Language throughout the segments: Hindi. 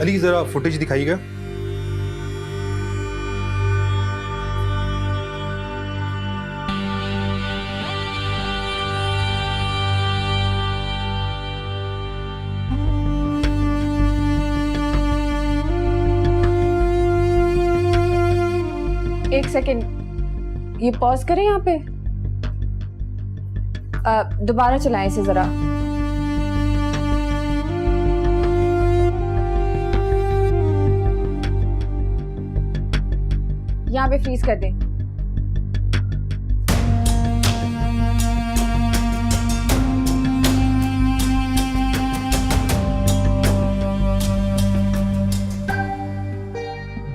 अली जरा फुटेज दिखाइएगा। एक सेकेंड, ये पॉज करें यहाँ पे। दोबारा चलाएं इसे जरा। यहाँ पे फ्रीज कर दें।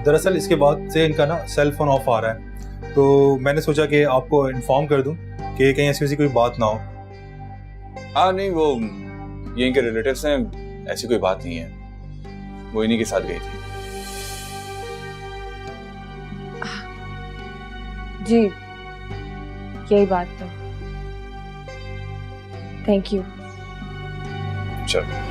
दरअसल इसके बाद से इनका ना सेल फोन ऑफ आ रहा है, तो मैंने सोचा कि आपको इन्फॉर्म कर दूं कि कहीं ऐसी वैसी कोई बात ना हो। हाँ नहीं, वो ये इनके रिलेटिव्स हैं, ऐसी कोई बात नहीं है, वो इन्हीं के साथ गई थी। जी यही बात है। Thank you. चलो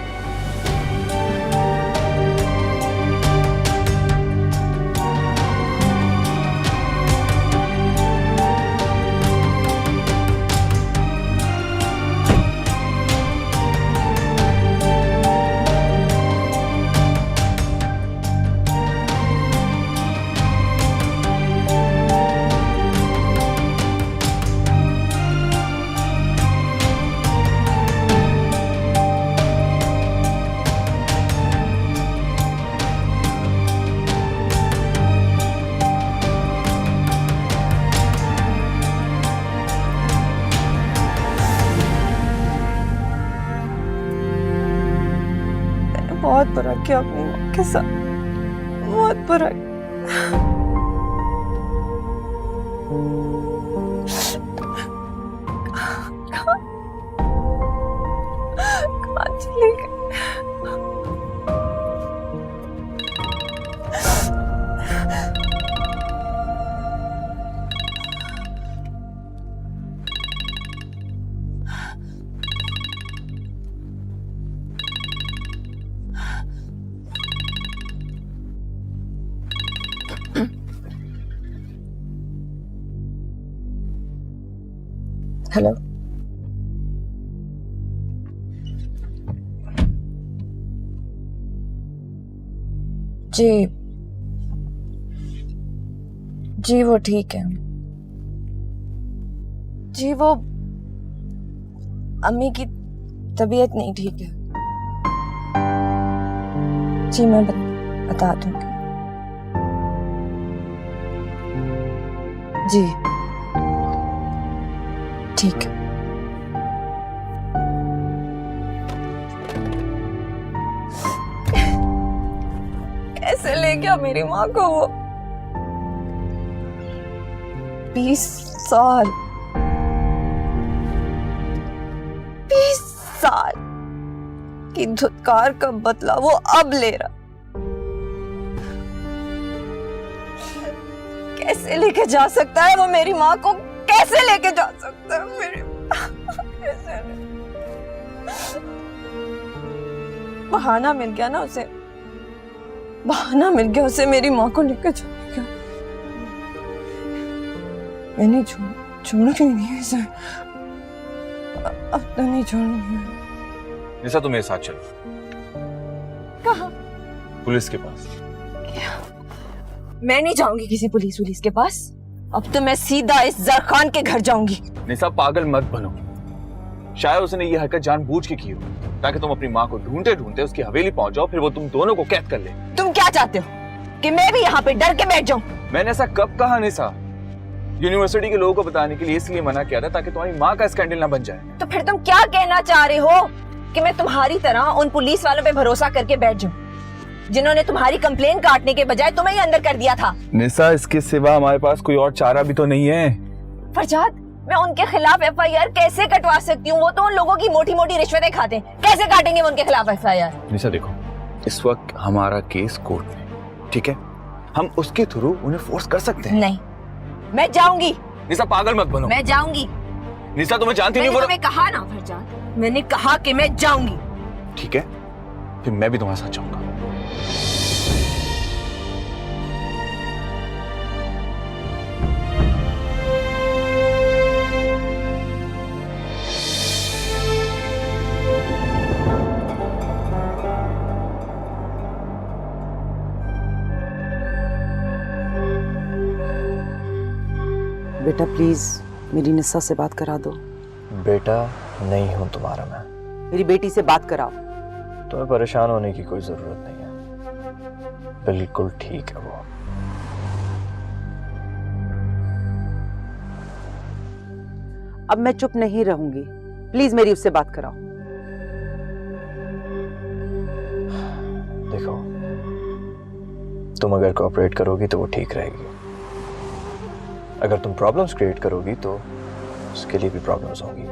बहुत बुरा किया अपनी माँ के साथ, बहुत बुरा। कहाँ चली गई? हेलो, जी जी वो ठीक है जी, वो अम्मी की तबीयत नहीं ठीक है जी, मैं बता दूंगी जी, ठीक है। कैसे ले गया मेरी माँ को वो? 20 साल 20 साल की धुतकार का बदला वो अब ले रहा। कैसे लेके जा सकता है वो मेरी माँ को? कैसे लेके जा सकता है मेरी? कैसे? बहाना मिल गया ना उसे, बहाना मिल गया उसे मेरी माँ को लेकर जाने का। मैं नहीं छोड़ूंगी नहीं इसे, अब तो नहीं छोड़ूंगी। निशा तुम मेरे साथ चलो। कहाँ? पुलिस के पास। मैं नहीं जाऊंगी किसी पुलिस के पास। अब तो मैं सीधा इस जर खान के घर जाऊंगी। निशा पागल मत बनो, शायद उसने ये हरकत जानबूझ के की हो ताकि तुम अपनी माँ को ढूंढते ढूंढते उसकी हवेली पहुंच जाओ, फिर वो तुम दोनों को कैद कर ले। तुम क्या चाहते हो कि मैं भी यहाँ पे डर के बैठ जाऊं? मैंने ऐसा कब कहा निशा? यूनिवर्सिटी के लोगों को बताने के लिए इसलिए मना किया था ताकि तुम्हारी माँ का स्कैंडल ना बन जाए। तो फिर तुम क्या कहना चाह रहे हो कि मैं तुम्हारी तरह उन पुलिस वालों पे भरोसा करके बैठ जाऊं जिन्होंने तुम्हारी कंप्लेन काटने के बजाय तुम्हें ही अंदर कर दिया था? निशा इसके सिवा हमारे पास कोई और चारा भी तो नहीं है। फरजाद, मैं उनके खिलाफ एफआईआर कैसे कटवा सकती हूँ? वो तो उन लोगों की मोटी मोटी रिश्वतें खाते हैं, कैसे काटेंगे वो उनके खिलाफ एफआईआर? निशा देखो, इस वक्त हमारा केस कोर्ट में, ठीक है? हम उसके थ्रू उन्हें फोर्स कर सकते हैं। नहीं, मैं जाऊंगी। निशा पागल मत बनो। मैं जाऊंगी। निशा तुम्हें जानती नहीं। मैंने तुम्हें कहा ना फरजाद, मैंने कहा कि मैं जाऊंगी। ठीक है, फिर मैं भी तुम्हारे साथ जाऊंगा। बेटा प्लीज मेरी निस्सा से बात करा दो। बेटा नहीं हूं तुम्हारा मैं। मेरी बेटी से बात कराओ। तुम्हें परेशान होने की कोई जरूरत नहीं है, बिल्कुल ठीक है वो। अब मैं चुप नहीं रहूंगी, प्लीज मेरी उससे बात कराओ। देखो, तुम अगर कोऑपरेट करोगी तो वो ठीक रहेगी, अगर तुम प्रॉब्लम्स क्रिएट करोगी तो उसके लिए भी प्रॉब्लम्स होंगी।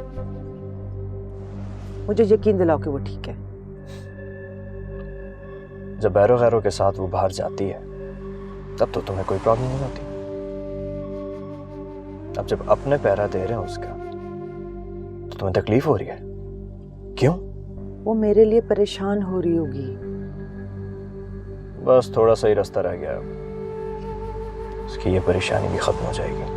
मुझे यकीन दिलाओ कि वो ठीक है। जब बैरो गैरों के साथ वो बाहर जाती है तब तो तुम्हें कोई प्रॉब्लम नहीं होती। अब जब अपने पैरा दे रहे हैं उसका तो तुम्हें तकलीफ हो रही है। क्यों? वो मेरे लिए परेशान हो रही होगी। बस थोड़ा सा ही रास्ता रह गया, उसकी ये परेशानी भी खत्म हो जाएगी।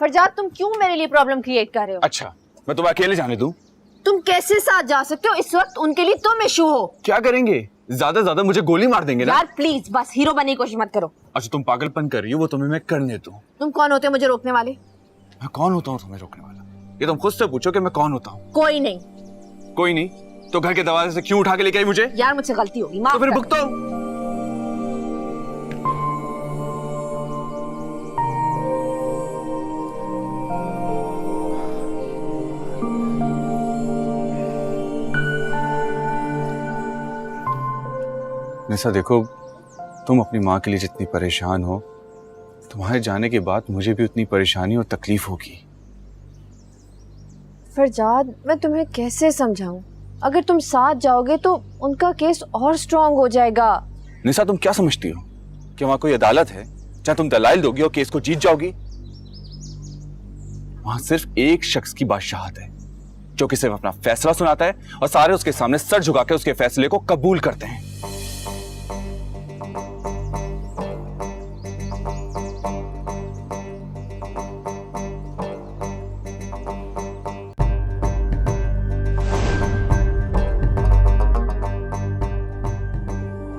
फरजाद, तुम क्यों मेरे लिए प्रॉब्लम क्रिएट कर रहे हो? अच्छा, मैं तुम्हें अकेले जाने दूं? तुम कैसे साथ जा सकते हो? इस वक्त उनके लिए तुम इशू हो। क्या करेंगे? ज्यादा ज्यादा मुझे गोली मार देंगे ना। यार प्लीज बस हीरो बनने की कोशिश मत करो। अच्छा, तुम पागलपन कर रही हो, वो तुम्हें मैं करने दूं। तुम कौन होते हो मुझे रोकने वाले? मैं कौन होता हूँ तुम्हें रोकने वाला? ये तुम खुद से पूछो कि मैं कौन होता हूँ। कोई नहीं। कोई नहीं तो घर के दरवाजे से क्यों उठा के लेके आई मुझे? यार मुझसे गलती होगी, माफ तो फिर कर। भुगतो। निशा देखो, तुम अपनी माँ के लिए जितनी परेशान हो, तुम्हारे जाने के बाद मुझे भी उतनी परेशानी और तकलीफ होगी। फरजाद, मैं तुम्हें कैसे समझाऊं? अगर तुम साथ जाओगे तो उनका केस और स्ट्रांग हो जाएगा। निशा, तुम क्या समझती हो कि वहां कोई अदालत है जहां तुम दलाइल दोगी और केस को जीत जाओगी? वहां सिर्फ एक शख्स की बादशाहत है जो कि सिर्फ अपना फैसला सुनाता है और सारे उसके सामने सर झुका के उसके फैसले को कबूल करते हैं।